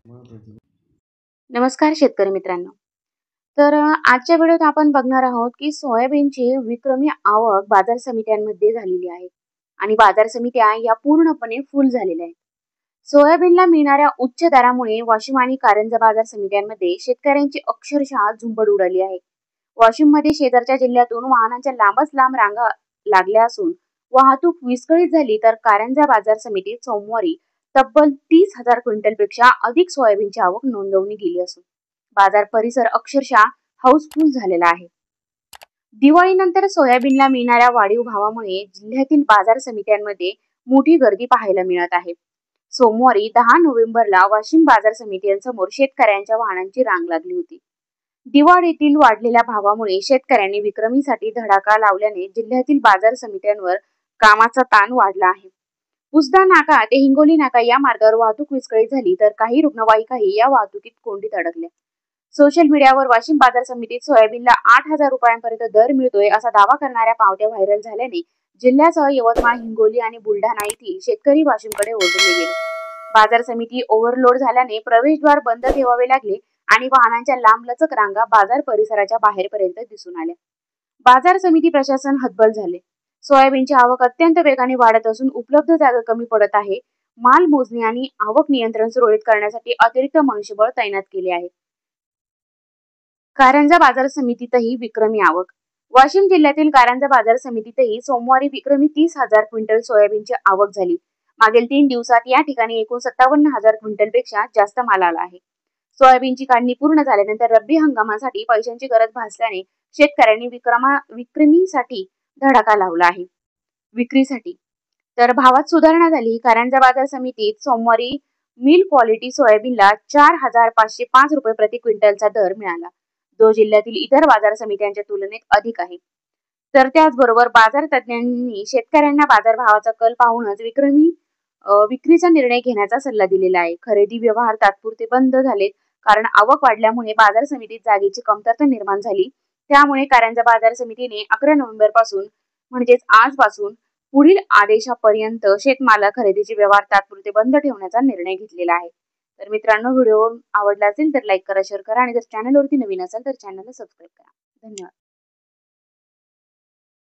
नमस्कार शेतकरी मित्रांनो. आजच्या व्हिडिओत आपण बघणार आहोत की सोयाबीनची विक्रमी आवक बाजार समित्यांमध्ये झालेली आहे आणि बाजार समित्या या पूर्णपणे फुल झालेल्या आहेत. सोयाबीनला मिळणाऱ्या उच्च दरामुळे वाशिम आणि कारंजा बाजार समित्यांमध्ये शेतकऱ्यांची अक्षरशः झुंबड उडाली आहे. वाशिममध्ये शेजारच्या जिल्ह्यातून वाहनांच्या लांबच लांब रांगा लागल्या असून वाहतूक विस्कळीत झाली, तर कारंजा बाजार समितीत सोमवारी तब्बल 30,000 क्विंटलपेक्षा अधिक सोयाबीनची आवक नोंदवली गेली असून बाजार परिसर अक्षरशः हाऊसफुल झालेला आहे. दिवाळीनंतर सोयाबीनला मिळणाऱ्या वाढीव भावामुळे जिल्ह्यातील बाजार समित्यांमध्ये मोठी गर्दी पाहायला मिळत आहे. सोमवारी 10 नोव्हेंबरला वाशिम बाजार समित्यांसमोर शेतकऱ्यांच्या वाहनांची रांग लागली होती. दिवाळीतील वाढलेल्या भावामुळे शेतकऱ्यांनी विक्रमीसाठी धडाका लावल्याने जिल्ह्यातील बाजार समित्यांवर कामाचा ताण वाढला आहे. पुसदा नाका ते हिंगोली नाका या मार्गावर वाहतूक विस्कळीत झाली, तर काही रुग्णवाहिकाही या वाहतुकीत कोंडीत अडकल्या. सोशल मीडियावर वाशिम बाजार समितीत सोयाबीनला 8,000 रुपयांपर्यंत दर मिळतोय असा दावा करणाऱ्या पावत्या व्हायरल झाल्याने जिल्ह्यासह यवतमाळ, हिंगोली आणि बुलढाणा येथील शेतकरी वाशिमकडे ओढले गेले. बाजार समिती ओव्हरलोड झाल्याने प्रवेशद्वार बंद ठेवावे लागले आणि वाहनांच्या लांबलचक रांगा बाजार परिसराच्या बाहेरपर्यंत दिसून आल्या. बाजार समिती प्रशासन हतबल झाले. सोयाबीनची आवक अत्यंत वेगाने वाढत असून उपलब्ध जागा कमी पडत आहे. माल मोजणी आणि आवक नियंत्रण सुरळीत करण्यासाठी अतिरिक्त मनुष्यबळ तैनात केले आहे. कारंजा बाजार समितीतही विक्रमी आवक. वाशिम जिल्ह्यातील कारंजा बाजार समितीतही सोमवारी विक्रमी 30,000 क्विंटल सोयाबीनची आवक झाली. मागील 3 दिवसात या ठिकाणी एकूण 57,000 क्विंटलपेक्षा जास्त माल आला आहे. सोयाबीनची काढणी पूर्ण झाल्यानंतर रब्बी हंगामासाठी पैशांची गरज भासल्याने शेतकऱ्यांनी विक्रीसाठी धडाका लावला आहे. विक्रीसाठी तर भावात सुधारणा झाली. कारंजा बाजार समितीत सोमवारी मिल क्वालिटी सोयाबीनला 4,505 रुपये प्रति क्विंटलचा दर मिळाला, जो जिल्ह्यातील इतर बाजार समित्यांच्या तुलनेत अधिक आहे. तर त्याचबरोबर बाजार तज्ज्ञांनी शेतकऱ्यांना बाजार भावाचा कल पाहूनच विक्रीचा निर्णय घेण्याचा सल्ला दिलेला आहे. खरेदी व्यवहार तात्पुरते बंद झालेत, कारण आवक वाढल्यामुळे बाजार समितीत जागेची कमतरता निर्माण झाली. त्यामुळे कारंजा बाजार समितीने 11 नोव्हेंबर पासून म्हणजेच आजपासून पुढील आदेशापर्यंत शेतमाल खरेदीचे व्यवहार तात्पुरते बंद ठेवण्याचा निर्णय घेतलेला आहे. तर मित्रांनो, व्हिडिओ आवडला असेल तर लाईक करा, शेअर करा आणि जर चॅनलवरती नवीन असाल तर चॅनलला सबस्क्राईब करा. धन्यवाद.